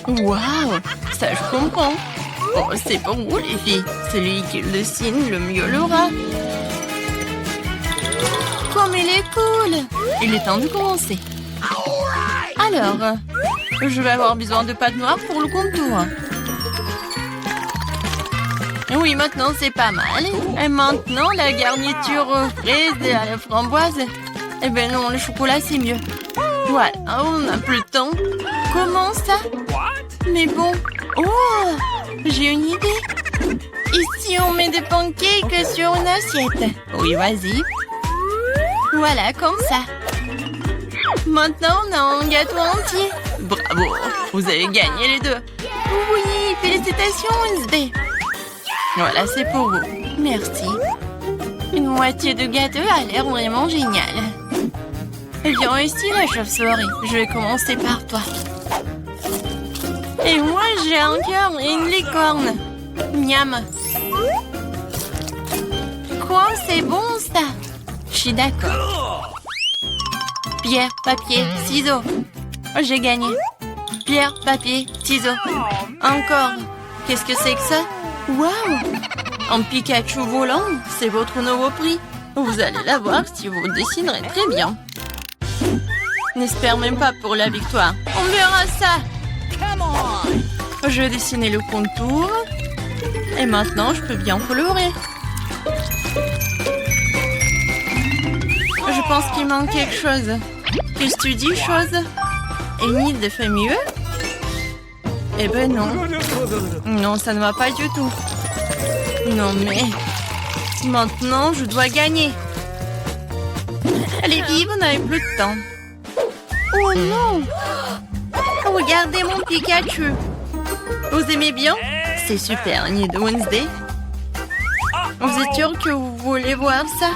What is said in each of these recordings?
Waouh, ça je comprends. Oh, c'est pour vous les filles. Celui qui le dessine le mieux l'aura. Comme il est cool. Il est temps de commencer. Alors, je vais avoir besoin de pâte noire pour le contour. Oui, maintenant c'est pas mal. Et maintenant, la garniture aux fraises et à la framboise. Eh ben non, le chocolat c'est mieux. Voilà, on n'a plus le temps. Comment ça? Mais bon. Oh, j'ai une idée. Ici, on met des pancakes sur une assiette. Oui, vas-y. Voilà, comme ça. Maintenant, on a un gâteau entier. Bravo, vous avez gagné les deux. Oui, félicitations, Wednesday. Voilà, c'est pour vous. Merci. Une moitié de gâteau a l'air vraiment génial. Viens ici, la chauve-souris. Je vais commencer par toi. Et moi, j'ai un cœur et une licorne. Miam. Quoi, c'est bon, ça? Je suis d'accord. Pierre, papier, ciseaux. J'ai gagné. Pierre, papier, ciseaux. Encore. Qu'est-ce que c'est que ça? Waouh! Un Pikachu volant, c'est votre nouveau prix. Vous allez l'avoir si vous dessinerez très bien. N'espère même pas pour la victoire. On verra ça. Je vais dessiner le contour. Et maintenant, je peux bien colorer. Je pense qu'il manque quelque chose. Qu'est-ce que tu dis, chose? Enid fait mieux? Eh ben non. Non, ça ne va pas du tout. Non, mais... Maintenant, je dois gagner. Allez, vive, on n'avait plus de temps. Oh non! Regardez mon Pikachu. Vous aimez bien? C'est super, Enid de Wednesday. Vous êtes sûr que vous voulez voir ça?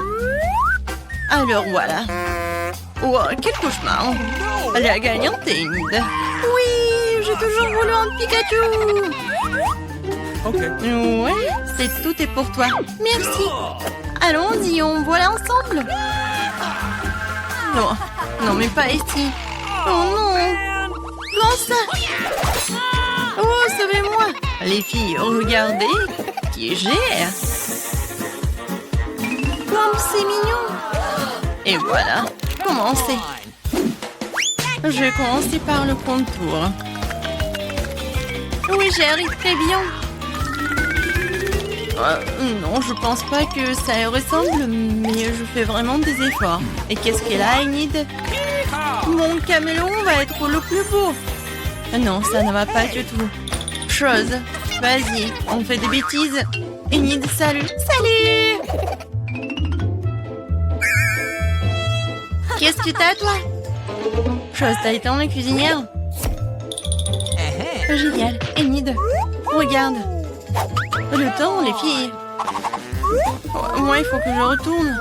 Alors voilà. Oh, quel cauchemar. La gagnante est Enid. Oui, j'ai toujours voulu un Pikachu. Ok. Ouais, tout est pour toi. Merci. Allons-y, on voit ensemble. Non, non, mais pas ici. Oh non. Comment ça? Oh, sauvez-moi. Les filles, regardez qui j'ai. Comme c'est mignon. Et voilà, commencez. Je vais commencer par le contour. Oui, j'y arrive très bien. Non, je pense pas que ça ressemble, mais je fais vraiment des efforts. Et qu'est-ce qu'elle a, Enid? Mon caméléon va être le plus beau. Non, ça ne va pas du tout. Chose, vas-y, on fait des bêtises. Enid, salut. Salut! Qu'est-ce que t'as, toi? Chose, t'as été en cuisinière? Génial. Enid, regarde. Le temps, les filles. Oh, moi, il faut que je retourne.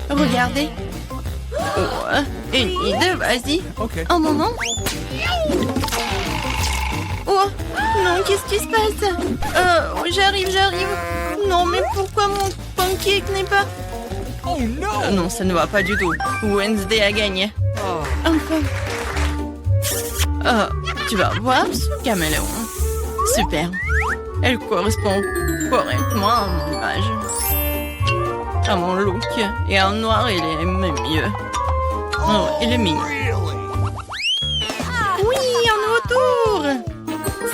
Regardez. Oh, Enid, vas-y. Ok. Un moment. Oh, non, qu'est-ce qui se passe? J'arrive. Non, mais pourquoi mon pancake n'est pas... Oh no! Non, ça ne va pas du tout. Wednesday a gagné. Enfin. Tu vas voir ce caméléon. Super. Elle correspond correctement à mon image. À mon look. Et en noir, il est même mieux. Oh, il est mignon. Oui, un nouveau tour.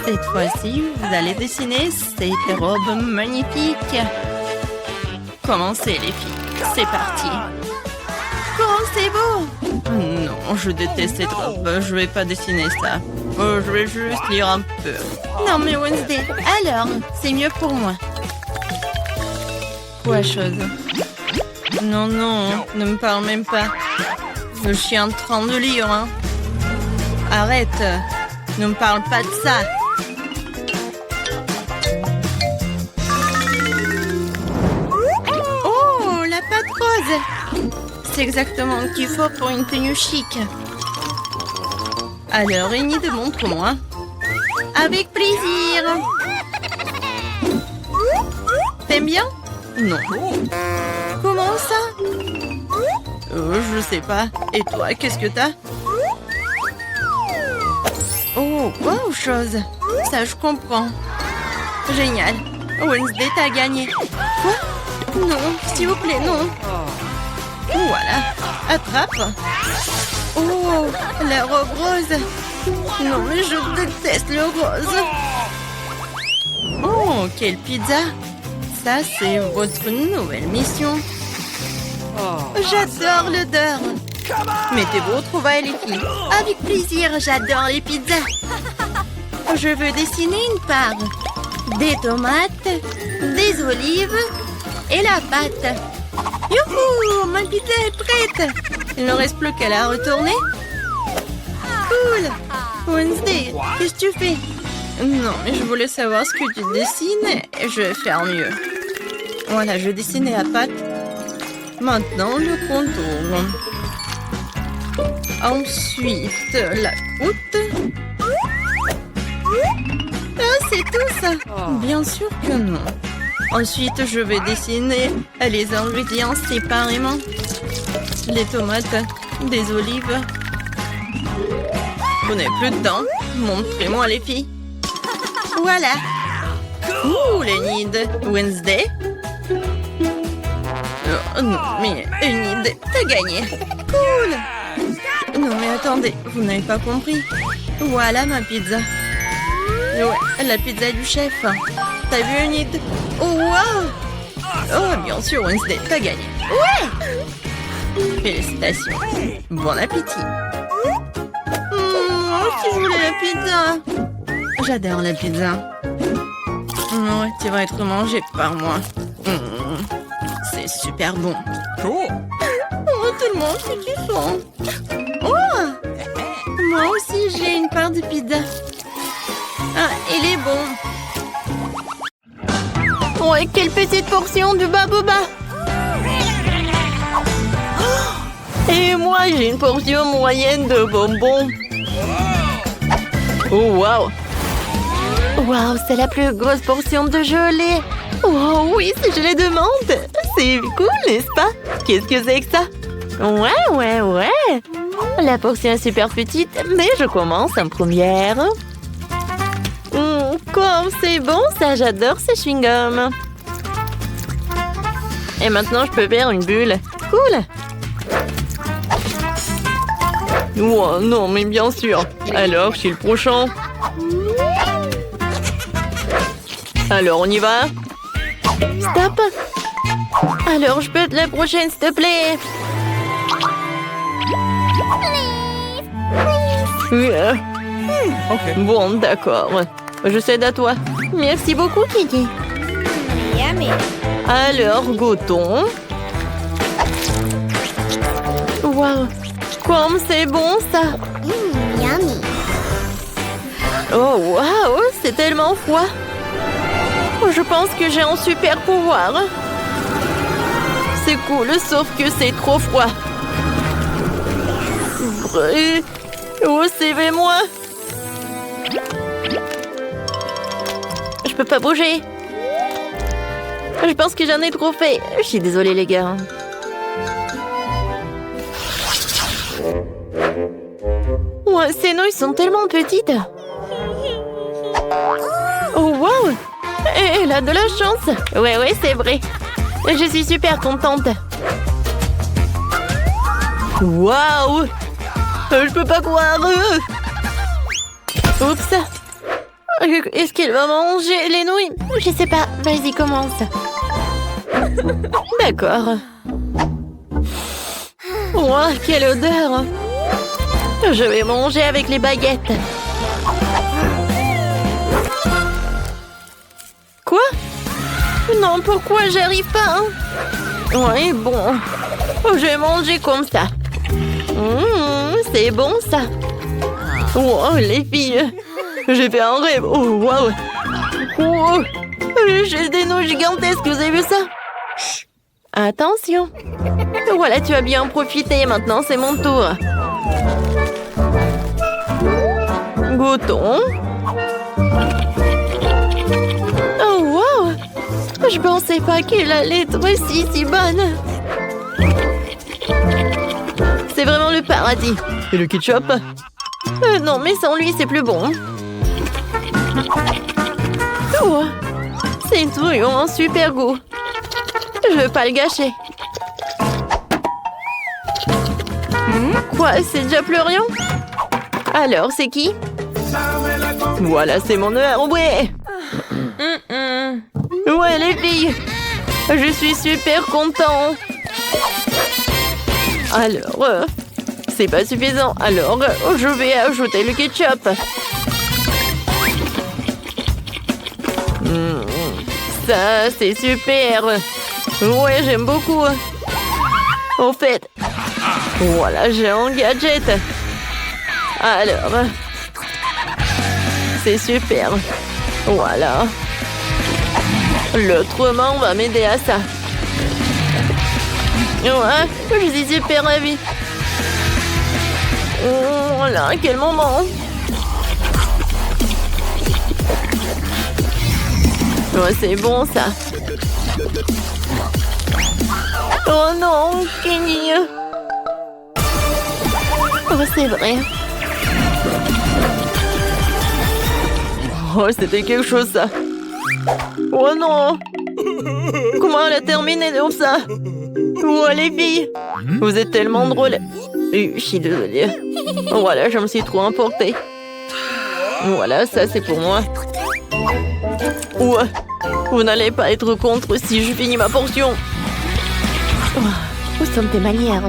Cette fois-ci, vous allez dessiner cette robe magnifique. Commencez, les filles. C'est parti. Comment c'est beau! Non, je déteste cette robe. Je vais pas dessiner ça. Je vais juste lire un peu. Non, mais Wednesday, alors, c'est mieux pour moi. Quoi, chose? Non, ne me parle même pas. Je suis en train de lire, hein. Arrête. Ne me parle pas de ça. Oh, la pâte rose! C'est exactement ce qu'il faut pour une tenue chic. Alors, Enid, montre-moi. Avec plaisir. T'aimes bien? Non. Comment ça? Je sais pas. Et toi, qu'est-ce que t'as? Oh, wow, chose. Ça, je comprends. Génial. Wednesday, t'as gagné. Quoi? Non, s'il vous plaît, non. Voilà. Attrape. Oh, la robe rose. Non, mais je déteste le rose. Oh, quelle pizza. Ça, c'est votre nouvelle mission. J'adore l'odeur. Mettez-vous au trouvailles, les filles. Avec plaisir, j'adore les pizzas. Je veux dessiner une part. Des tomates, des olives et la pâte. Youhou, ma pizza est prête. Il ne reste plus qu'à la retourner. Cool. Wednesday, qu'est-ce que tu fais? Non, mais je voulais savoir ce que tu dessines et je vais faire mieux. Voilà, je dessinais la pâte. Maintenant, le contour. Ensuite, la croûte. Ah, c'est tout ça? Bien sûr que non. Ensuite, je vais dessiner les ingrédients séparément. Les tomates, des olives. Vous n'avez plus de temps. Montrez-moi les filles. Voilà. Ouh, Enid. Wednesday. Oh, non, mais Enid, t'as gagné. Cool. Non, mais attendez, vous n'avez pas compris. Voilà ma pizza. Ouais, la pizza du chef. T'as vu, Enid? Oh, wow. Oh, bien sûr, Wednesday, t'as gagné. Ouais. Félicitations. Bon appétit. Si je voulais la pizza. J'adore la pizza. Ouais, tu vas être mangé par moi. C'est super bon. Cool. Oh, tellement appétissant. Oh, moi aussi, j'ai une part de pizza. Ah, il est bon. Ouais, quelle petite portion de baboba. Et moi, j'ai une portion moyenne de bonbons. Oh, wow. Wow, c'est la plus grosse portion de gelée. Oh oui, c'est gelée de menthe. C'est cool, n'est-ce pas? Qu'est-ce que c'est que ça? Ouais. La portion est super petite, mais je commence en première. Comme c'est bon, ça, j'adore ces chewing-gums. Et maintenant, je peux faire une bulle. Cool. Oh, non, mais bien sûr. Alors, chez le prochain. Alors, on y va? Stop. Alors, je peux être la prochaine, s'il te plaît? Ok. Bon, d'accord. Je cède à toi. Merci beaucoup, Kiki. Alors, goûtons. Wow. Comme c'est bon, ça. Yummy. Oh, wow, c'est tellement froid. Je pense que j'ai un super pouvoir. C'est cool, sauf que c'est trop froid. Oh, suivez-moi. Je peux pas bouger. Je pense que j'en ai trop fait. Je suis désolée, les gars. Ouais, ces nouilles sont tellement petites. Oh, wow. Elle a de la chance. Ouais, c'est vrai. Je suis super contente. Waouh. Je peux pas croire. Oups. Est-ce qu'elle va manger les nouilles? Je sais pas. Vas-y, commence. D'accord. Wow, quelle odeur. Je vais manger avec les baguettes. Quoi? Non, pourquoi j'arrive pas? Ouais, bon. Je vais manger comme ça. C'est bon, ça. Wow, les filles. J'ai fait un rêve. Oh, wow. Oh, j'ai des nouilles gigantesques. Vous avez vu ça? Chut. Attention. Voilà, tu as bien profité. Maintenant, c'est mon tour. Goûtons. Oh, wow. Je pensais pas qu'elle allait être si bonne. C'est vraiment le paradis. Et le ketchup? Non, mais sans lui, c'est plus bon. Oh, c'est vraiment un super goût. Je veux pas le gâcher. Quoi, c'est déjà Florian? Alors, c'est qui? Voilà, c'est mon heure, ouais! Ouais, les filles! Je suis super content! Alors, c'est pas suffisant. Alors, je vais ajouter le ketchup. Ça, c'est super! Ouais, j'aime beaucoup. Au fait, voilà, j'ai un gadget. Alors, c'est super. Voilà. L'autre main va m'aider à ça. Ouais, je suis super ravie. Oh là, quel moment. Oh, c'est bon ça. Oh non, Kenny. Oh, c'est vrai. Oh, c'était quelque chose, ça. Oh non. Comment elle a terminé comme ça? Oh, les filles. Vous êtes tellement drôles. Je suis désolée. Voilà, je me suis trop emportée. Voilà, ça, c'est pour moi. Ouais. Vous n'allez pas être contre si je finis ma portion. Oh, où sont tes manières?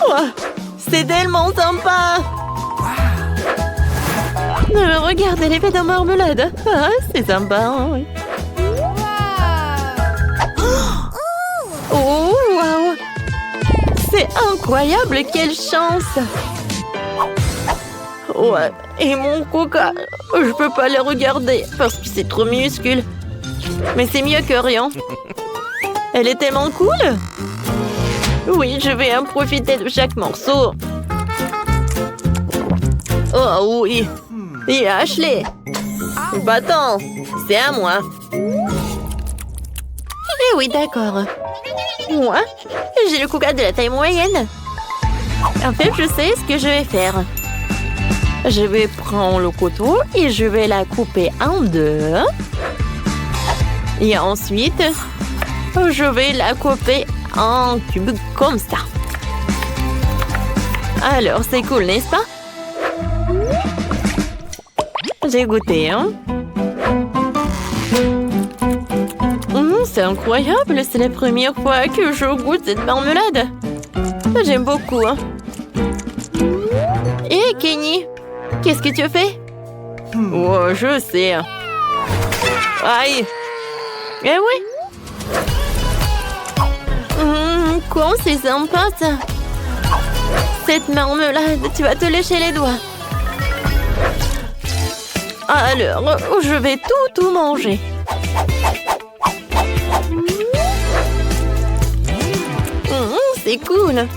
Oh, c'est tellement sympa! Regardez l'effet de marmelade. Ah, c'est sympa. Oui. Oh, wow! C'est incroyable, quelle chance! Ouais, et mon coca, je peux pas le regarder parce que c'est trop minuscule. Mais c'est mieux que rien. Elle est tellement cool. Oui, je vais en profiter de chaque morceau. Oh oui. Et Ashley. Bâton, c'est à moi. Eh oui, d'accord. Moi, j'ai le coca de la taille moyenne. En fait, je sais ce que je vais faire. Je vais prendre le couteau et je vais la couper en deux. Et ensuite, je vais la couper en cubes comme ça. Alors, c'est cool, n'est-ce pas? J'ai goûté, hein? C'est incroyable, c'est la première fois que je goûte cette marmelade. J'aime beaucoup, hein? Hé, Kenny, qu'est-ce que tu fais? Oh, je sais. Aïe! Eh oui! Quoi, c'est sympa, ça! Cette marmelade, tu vas te lécher les doigts. Alors, je vais tout manger. C'est cool.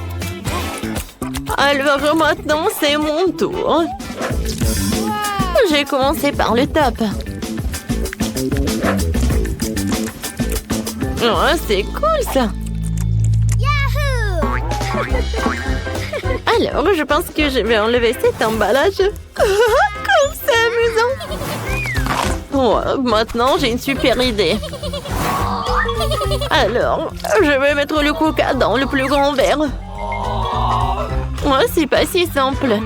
Alors maintenant, c'est mon tour. J'ai commencé par le top. Oh, c'est cool ça. Alors, je pense que je vais enlever cet emballage. Comme c'est amusant. Oh, maintenant, j'ai une super idée. Alors, je vais mettre le coca dans le plus grand verre. Oh, c'est pas si simple.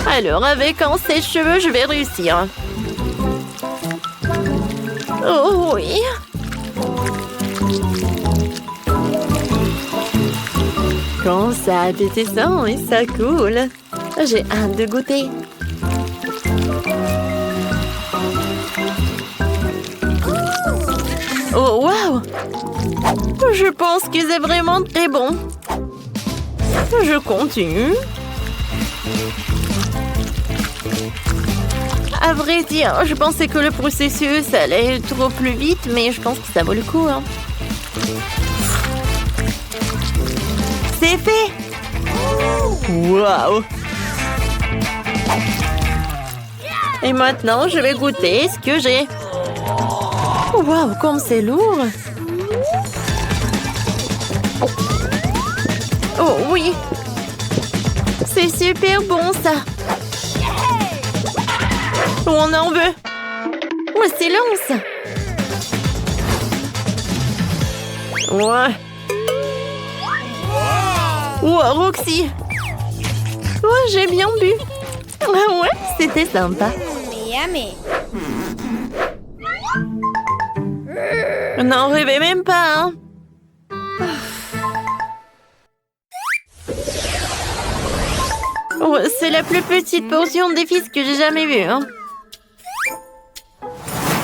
Alors, avec un sèche-cheveux, je vais réussir. Oh oui. Quand ça appétissant et ça coule. J'ai hâte de goûter. Oh, wow! Je pense que c'est vraiment très bon. Je continue. À vrai dire, je pensais que le processus allait trop plus vite, mais je pense que ça vaut le coup. Hein. C'est fait! Wow! Et maintenant, je vais goûter ce que j'ai. Wow, comme c'est lourd! Oh oui. C'est super bon ça. On en veut. Oh, c'est lance. Ouais. Oh, Roxy. Oh, j'ai bien bu. Ah ouais, c'était sympa. Yummy. N'en rêvez même pas, hein. Oh, c'est la plus petite portion des fils que j'ai jamais vue, hein.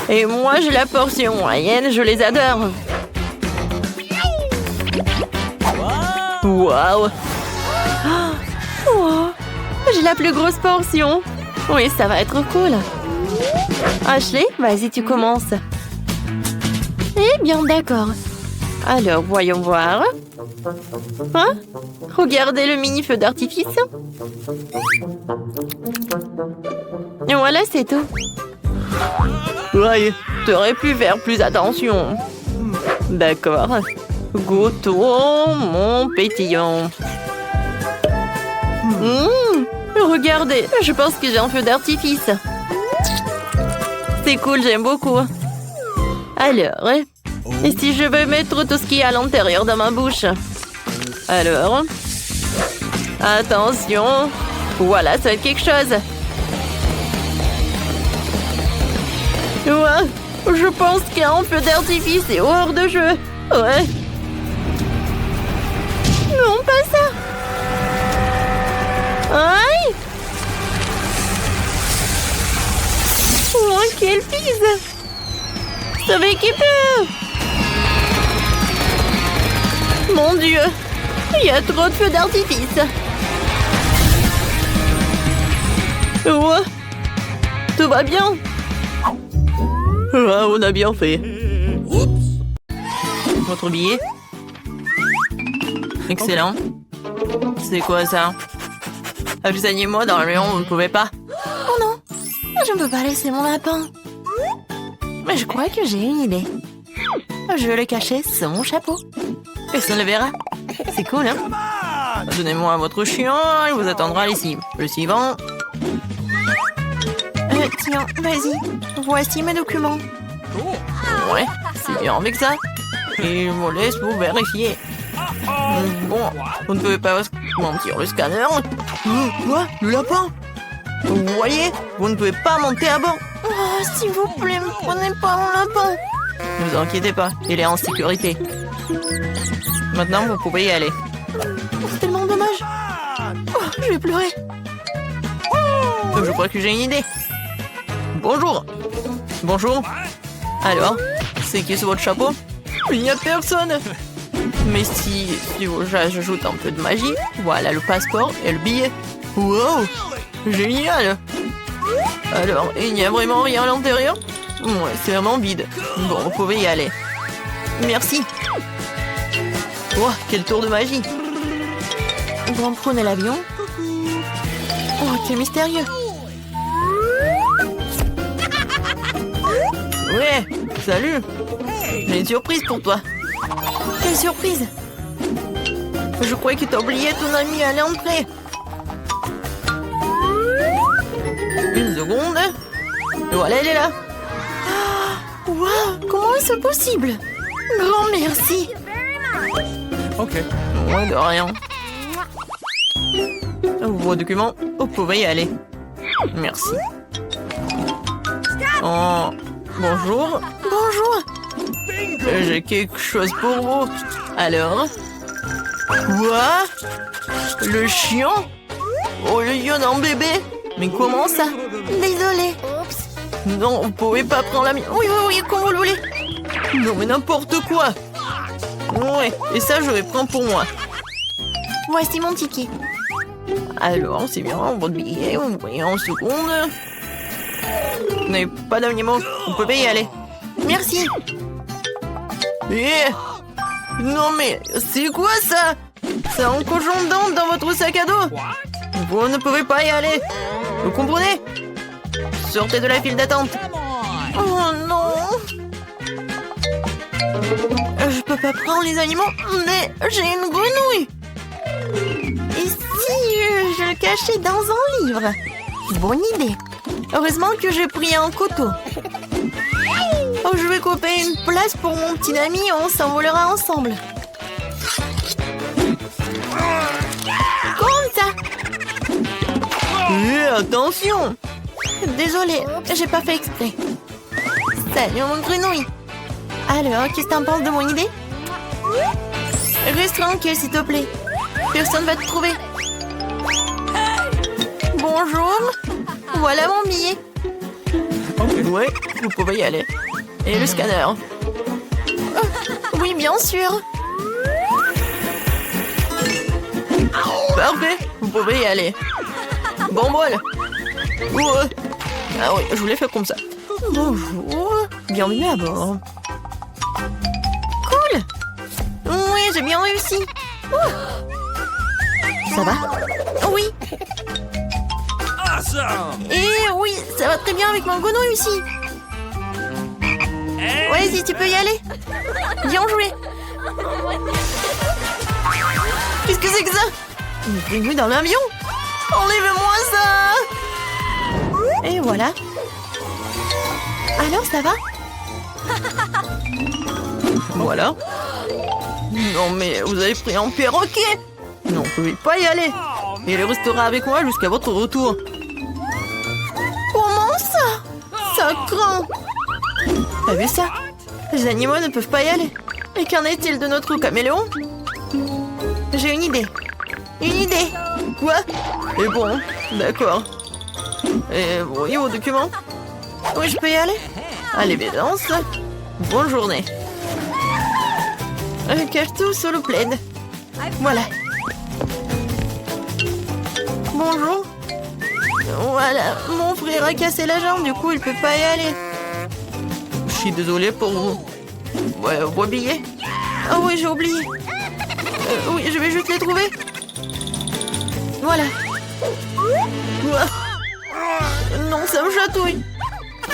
Et moi, j'ai la portion moyenne, je les adore. Waouh! Oh, j'ai la plus grosse portion. Oui, ça va être cool. Ashley, vas-y, tu commences. Eh bien, d'accord. Alors, voyons voir. Hein? Regardez le mini-feu d'artifice. Et voilà, c'est tout. Ouais, t'aurais pu faire plus attention. D'accord. Goûtons mon pétillant. Regardez, je pense que j'ai un feu d'artifice. C'est cool, j'aime beaucoup. Alors, et si je veux mettre tout ce qui est à l'intérieur de ma bouche? Alors, attention. Voilà, ça va être quelque chose. Ouais, je pense qu'un feu d'artifice est hors de jeu. Ouais. Non, pas ça. Aïe. Oh, quelle pise. Sauvez qui peut. Mon Dieu, il y a trop de feux d'artifice. Ouais. Tout va bien. Ah, on a bien fait. Votre billet. Excellent. C'est quoi ça? Accompagnez-moi dans le lion, vous ne pouvez pas. Oh non, je ne peux pas laisser mon lapin. Mais je crois que j'ai une idée. Je vais le cacher sous mon chapeau. Personne ne le verra. C'est cool, hein? Donnez-moi votre chien, il vous attendra ici. Le suivant. Tiens, vas-y. Voici mes documents. Ouais, c'est bien avec ça. Et je vous laisse vous vérifier. Bon, vous ne pouvez pas mentir le scanner. Quoi? Le lapin? Vous voyez? Vous ne pouvez pas monter à bord. Oh, s'il vous plaît, ne prenez pas mon lapin. Ne vous inquiétez pas, il est en sécurité. Maintenant, vous pouvez y aller. C'est tellement dommage. Oh, je vais pleurer. Je crois que j'ai une idée. Bonjour. Bonjour. Alors, c'est qui sur votre chapeau? Il n'y a personne. Mais si j'ajoute un peu de magie, voilà le passeport et le billet. Wow, génial. Alors, il n'y a vraiment rien à l'intérieur? Ouais, c'est vraiment vide. Bon, vous pouvez y aller. Merci. Oh, quel tour de magie. On va prendre l'avion. Oh, quel mystérieux. Ouais, salut. J'ai une surprise pour toi. Quelle surprise? Je croyais que t'as oublié ton ami à l'entrée. Une seconde. Voilà, elle est là. Waouh, comment est-ce possible? Grand merci. Ok. Ouais, de rien. Vos documents, vous pouvez y aller. Merci. Oh, bonjour. Bonjour. J'ai quelque chose pour vous. Alors? Quoi? Le chien? Oh, le lion d'un bébé? Mais comment ça? Désolée. Non, vous pouvez pas prendre la mienne. Oui, oui, oui, comme vous le voulez. Non, mais n'importe quoi. Ouais, et ça, je vais prendre pour moi. Voici mon ticket. Alors, c'est bien, votre billet, vous voyez en seconde. Vous n'avez pas d'animaux, vous pouvez y aller. Merci. Non mais, c'est quoi ça? C'est un cochon d'Inde dans votre sac à dos. Vous ne pouvez pas y aller. Vous comprenez? Sortez de la file d'attente. Oh non. Je peux pas prendre les animaux, mais j'ai une grenouille. caché dans un livre. Bonne idée. Heureusement que j'ai pris un couteau. Oh, je vais couper une place pour mon petit ami et on s'envolera ensemble. Comme ça. Attention. Désolée, j'ai pas fait exprès. Salut mon grenouille. Alors, qu'est-ce que t'en penses de mon idée? Reste tranquille, s'il te plaît. Personne va te trouver. Bonjour. Voilà mon billet. Ouais, vous pouvez y aller. Et le scanner. Oh, oui, bien sûr. Parfait, vous pouvez y aller. Bon bol. Ah oui, je voulais faire comme ça. Bonjour, bienvenue à bord. Cool. Oui, j'ai bien réussi. Ça va? Oui. Et oui, ça va très bien avec mon grenouille aussi. Vas-y, tu peux y aller. Bien joué. Qu'est-ce que c'est que ça? Une grenouille dans l'avion. Enlève-moi ça. Et voilà. Alors, ça va? Voilà. Non, mais vous avez pris un perroquet. Non, vous ne pouvez pas y aller. Il restera avec moi jusqu'à votre retour. Comment ça? Ça craint. T'as vu ça? Les animaux ne peuvent pas y aller. Et qu'en est-il de notre caméléon? J'ai une idée. Une idée. Quoi? Et bon, d'accord. Et voyez vos documents? Oui, je peux y aller? À l'évidence. Bonne journée. Cache tout sous le plaid. Voilà. Bonjour. Voilà, mon frère a cassé la jambe, du coup il peut pas y aller. Je suis désolée pour vous. Ouais, vos billets. Ah oui, j'ai oublié. Oui, je vais juste les trouver. Voilà. Non, ça me chatouille.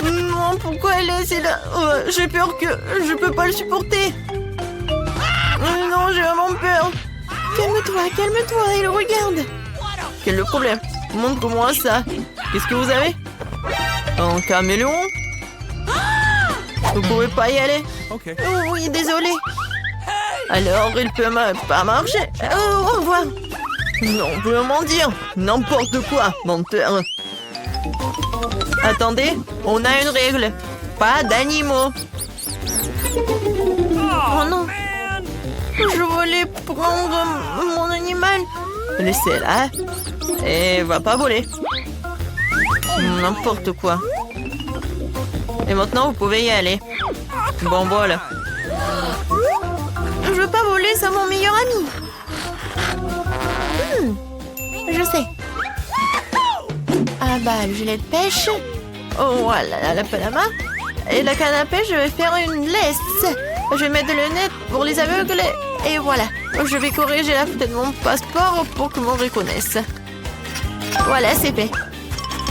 Non, pourquoi elle est laissée là? J'ai peur que je peux pas le supporter. Non, j'ai vraiment peur. Calme-toi, calme-toi, il regarde. Quel est le problème? Montre-moi ça. Qu'est-ce que vous avez? Un caméléon? Vous pouvez pas y aller? Okay. Oh, oui, désolé. Alors, il peut pas marcher. Oh, au revoir. Non, vous me mentir. N'importe quoi, menteur. Attendez, on a une règle. Pas d'animaux. Oh non. Je voulais prendre mon animal. Laissez-la. Et va pas voler. N'importe quoi. Et maintenant, vous pouvez y aller. Bon, voilà. Je veux pas voler, c'est mon meilleur ami. Je sais. Ah bah, le gilet de pêche. Oh, voilà, la Panama. Et la canne à pêche, je vais faire une laisse. Je vais mettre le net pour les aveugles. Et voilà. Je vais corriger la photo de mon passeport pour que l'on reconnaisse. Voilà, c'est fait.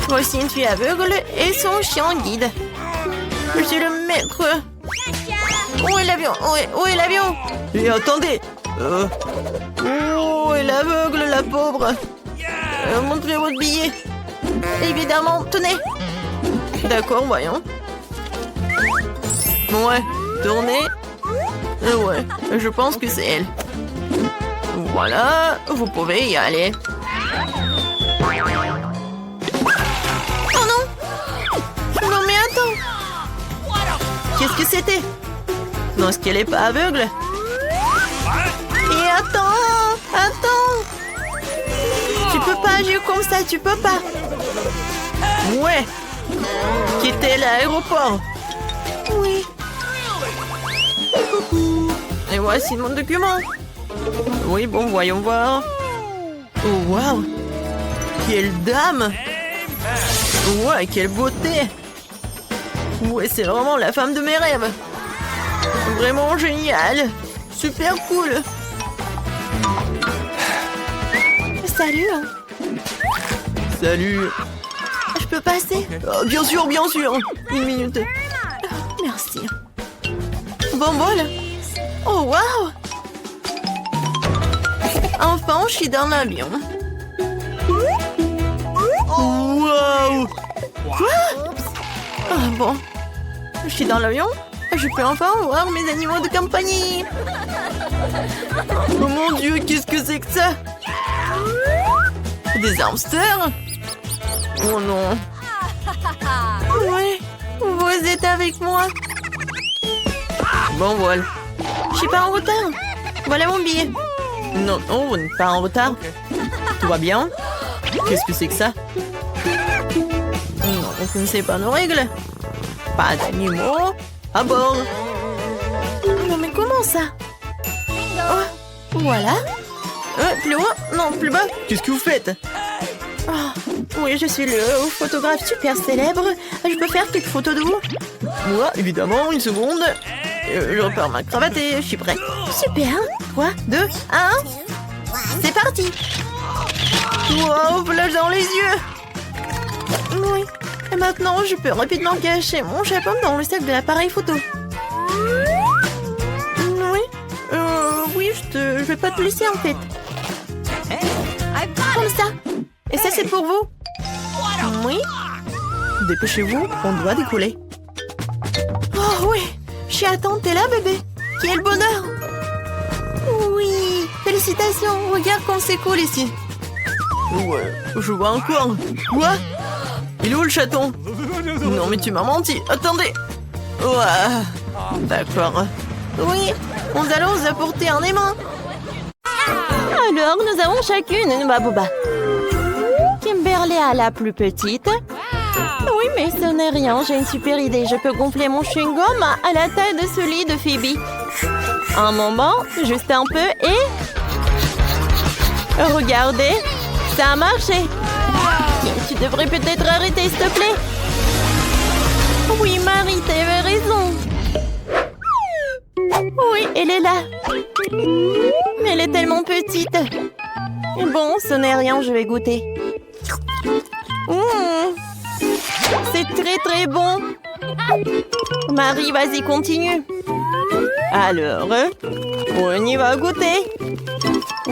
Voici une fille aveugle et son chien guide. Je suis le maître. Où est l'avion? Où est l'avion? Et attendez. Où est l'aveugle, la pauvre? Montrez votre billet. Évidemment, tenez. D'accord, voyons. Ouais, tournez. Ouais, je pense que c'est elle. Voilà, vous pouvez y aller. Oh non! Non mais attends! Qu'est-ce que c'était? Non, est-ce qu'elle est pas aveugle? Et attends! Tu peux pas agir comme ça, tu peux pas. Ouais. Quitter l'aéroport. Oui. Et voici mon document. Oui, bon, voyons voir. Oh, waouh. Quelle dame. Ouais, quelle beauté. Ouais, c'est vraiment la femme de mes rêves. Vraiment génial. Super cool. Salut. Salut. Je peux passer? Bien sûr, bien sûr. Une minute. Merci. Bon bol. Oh, waouh. Enfin, je suis dans l'avion. Wow! Quoi? Ah bon. Je suis dans l'avion. Je peux enfin voir mes animaux de compagnie. Oh mon Dieu, qu'est-ce que c'est que ça? Des hamsters? Oh non. Oui, vous êtes avec moi. Bon vol. Je suis pas en retard. Voilà mon billet. Non, non, vous n'êtes pas en retard. Tout va bien? Qu'est-ce que c'est que ça? Non, vous ne connaissez pas nos règles. Pas d'animaux à bord. Non mais comment ça? Oh, voilà. Plus haut? Non, plus bas. Qu'est-ce que vous faites? Oh, oui, je suis le photographe super célèbre. Je peux faire quelques photos de vous? Moi, évidemment, une seconde. Je repère ma cravate et je suis prêt. Super. 3, 2, 1. C'est parti. Wow, flash dans les yeux. Oui. Et maintenant, je peux rapidement cacher mon chapeau dans le sac de l'appareil photo. Oui. Oui, je vais pas te laisser en fait. Comme ça. Et ça, c'est pour vous. Oui. Dépêchez-vous, on doit décoller. Oh oui. Je suis à attendre, t'es là, bébé? Quel bonheur! Oui! Félicitations! Regarde comme c'est cool ici! Ouais, je vois encore! Quoi? Il est où le chaton? Non, mais tu m'as menti! Attendez! Ouais! D'accord. Oui! Nous allons vous apporter un aimant! Alors, nous avons chacune une baboba. Kimberly a la plus petite. Oui, mais ce n'est rien, j'ai une super idée. Je peux gonfler mon chewing-gum à la taille de celui de Phoebe. Un moment, juste un peu et... Regardez, ça a marché. Tu devrais peut-être arrêter, s'il te plaît. Oui, Marie, t'avais raison. Oui, elle est là. Mais elle est tellement petite. Bon, ce n'est rien, je vais goûter. C'est très très bon. Marie, vas-y, continue. Alors, on y va goûter.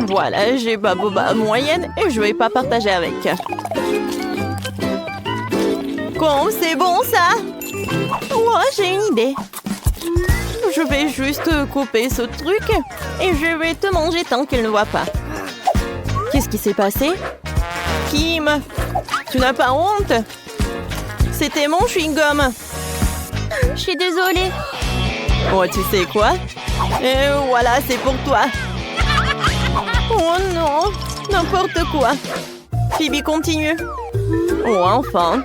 Voilà, j'ai baboba moyenne et je vais pas partager avec. Comme c'est bon ça. Ouais, j'ai une idée. Je vais juste couper ce truc et je vais te manger tant qu'elle ne voit pas. Qu'est-ce qui s'est passé? Kim, tu n'as pas honte? C'était mon chewing-gum. Je suis désolée. Oh, tu sais quoi? Et voilà, c'est pour toi. Oh non, n'importe quoi. Phoebe, continue. Oh, enfin.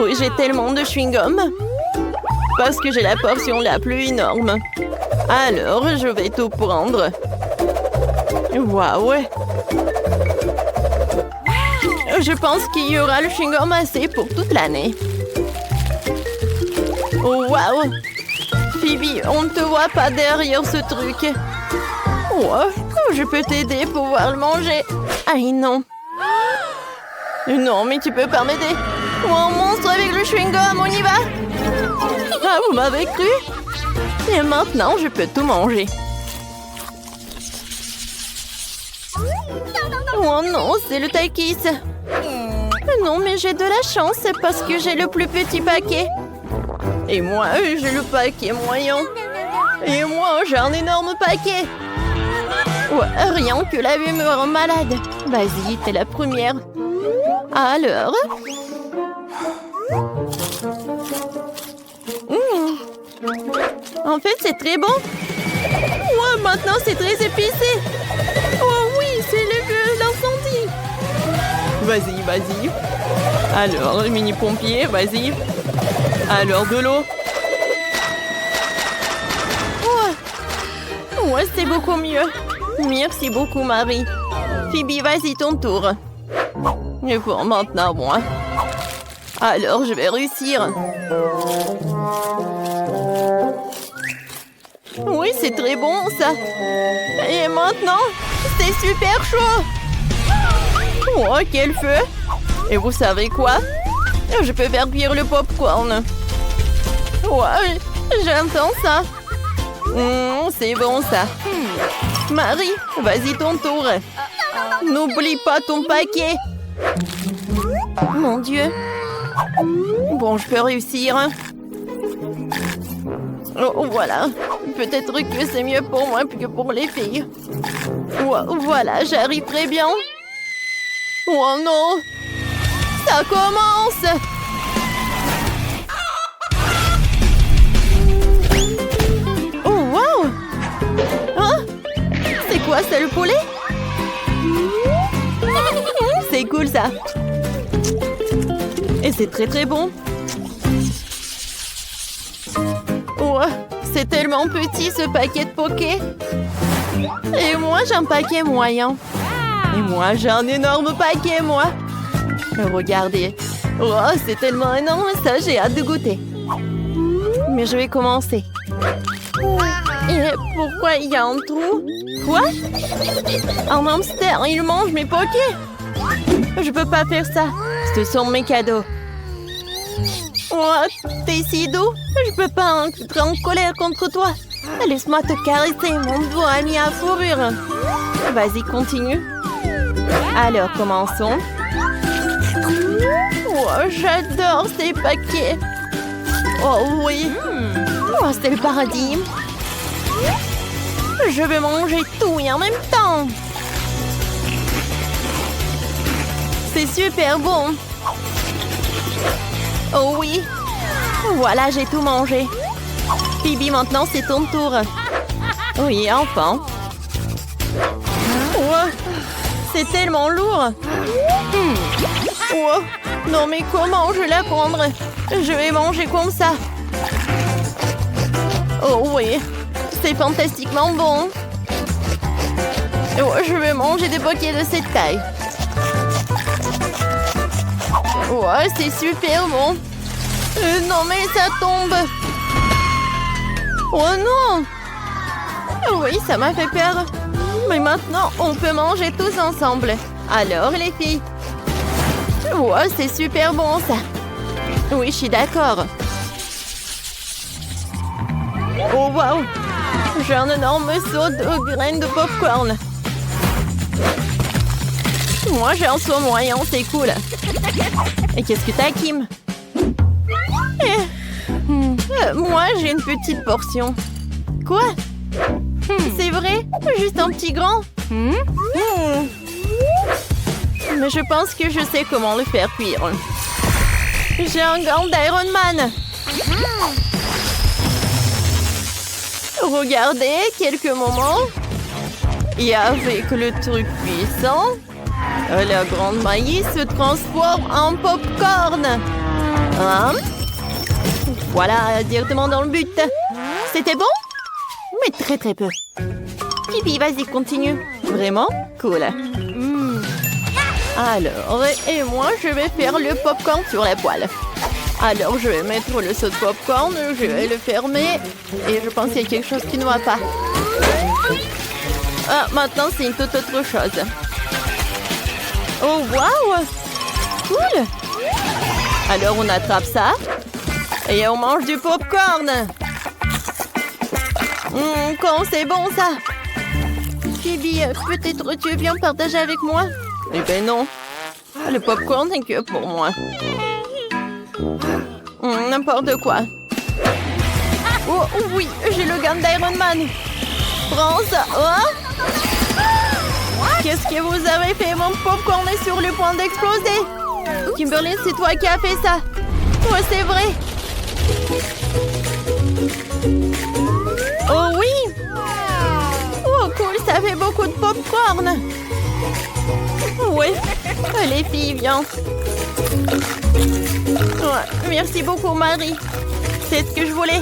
Oui, j'ai tellement de chewing-gum. Parce que j'ai la portion la plus énorme. Alors, je vais tout prendre. Waouh. Je pense qu'il y aura le chewing-gum assez pour toute l'année. Oh, waouh! Phoebe, on ne te voit pas derrière ce truc. Oh, je peux t'aider pour pouvoir le manger. Aïe, non. Non, mais tu peux pas m'aider. Oh, un monstre avec le chewing-gum, on y va? Ah, vous m'avez cru? Et maintenant, je peux tout manger. Oh non, c'est le Takis. Non, mais j'ai de la chance parce que j'ai le plus petit paquet. Et moi, j'ai le paquet moyen. Et moi, j'ai un énorme paquet. Ouais, rien que la vue me rend malade. Vas-y, t'es la première. Alors? En fait, c'est très bon. Ouais, maintenant, c'est très épicé. Oh oui, c'est l'incendie. Vas-y, vas-y. Alors, le mini-pompier, vas-y. Alors, de l'eau. Ouais, c'est beaucoup mieux. Merci beaucoup, Marie. Phoebe, vas-y, ton tour. Et bon, maintenant, moi. Alors, je vais réussir. Oui, c'est très bon, ça. Et maintenant, c'est super chaud. Oh, quel feu! Et vous savez quoi? Je peux faire cuire le popcorn. Ouais, j'entends ça. C'est bon, ça. Marie, vas-y ton tour. N'oublie pas ton paquet. Mon Dieu. Bon, je peux réussir. Oh, voilà. Peut-être que c'est mieux pour moi que pour les filles. Voilà, j'arrive très bien. Oh non! Ça commence! Oh, wow! Hein? C'est quoi, c'est le poulet? C'est cool, ça. Et c'est très, très bon. Oh, c'est tellement petit, ce paquet de poké. Et moi, j'ai un paquet moyen. Et moi, j'ai un énorme paquet, moi. Regardez. Oh, c'est tellement énorme, ça, j'ai hâte de goûter. Mais je vais commencer. Et pourquoi il y a un trou? Quoi? Un hamster, il mange mes pokés. Je peux pas faire ça. Ce sont mes cadeaux. Oh, t'es si doux. Je peux pas être en colère contre toi. Laisse-moi te caresser, mon doigt ami à fourrure. Vas-y, continue. Alors, commençons. Oh, j'adore ces paquets. Oh oui. Oh, c'est le paradis. Je vais manger tout et en même temps. C'est super bon. Oh oui. Voilà, j'ai tout mangé. Phoebe, maintenant c'est ton tour. Oui, enfin. Oh, c'est tellement lourd. Oh, non mais comment je vais la prendre? Je vais manger comme ça. Oh oui, c'est fantastiquement bon. Oh, je vais manger des pockets de cette taille. Oh, c'est super bon. Non mais ça tombe. Oh non! Oui, ça m'a fait peur. Mais maintenant, on peut manger tous ensemble. Alors, les filles? Oh, c'est super bon, ça. Oui, je suis d'accord. Oh, wow! J'ai un énorme seau de graines de popcorn. Moi, j'ai un seau moyen, c'est cool. Et qu'est-ce que t'as, Kim? Moi, j'ai une petite portion. Quoi? C'est vrai? Juste un petit grand? Mais je pense que je sais comment le faire cuire. J'ai un gant d'Iron Man. Regardez, quelques moments. Et avec le truc puissant, la grande maïs se transforme en popcorn. Hein? Voilà, directement dans le but. C'était bon? Mais très très peu. Pipi, vas-y, continue. Vraiment? Cool. Alors, et moi, je vais faire le popcorn sur la poêle. Alors, je vais mettre le seau de popcorn, je vais le fermer. Et je pense qu'il y a quelque chose qui ne va pas. Ah, maintenant, c'est une toute autre chose. Oh, waouh! Cool! Alors, on attrape ça. Et on mange du popcorn. Quand c'est bon, ça. Phoebe, peut-être tu viens partager avec moi? Eh ben non. Le popcorn n'est que pour moi. N'importe quoi. Oh oui, j'ai le gant d'Iron Man. Prends ça. Oh. Qu'est-ce que vous avez fait? Mon popcorn est sur le point d'exploser. Kimberly, c'est toi qui as fait ça. Oh, c'est vrai. Oh oui. Oh, cool, ça fait beaucoup de popcorn. Oui, les filles, viens. Ouais, merci beaucoup, Marie. C'est ce que je voulais.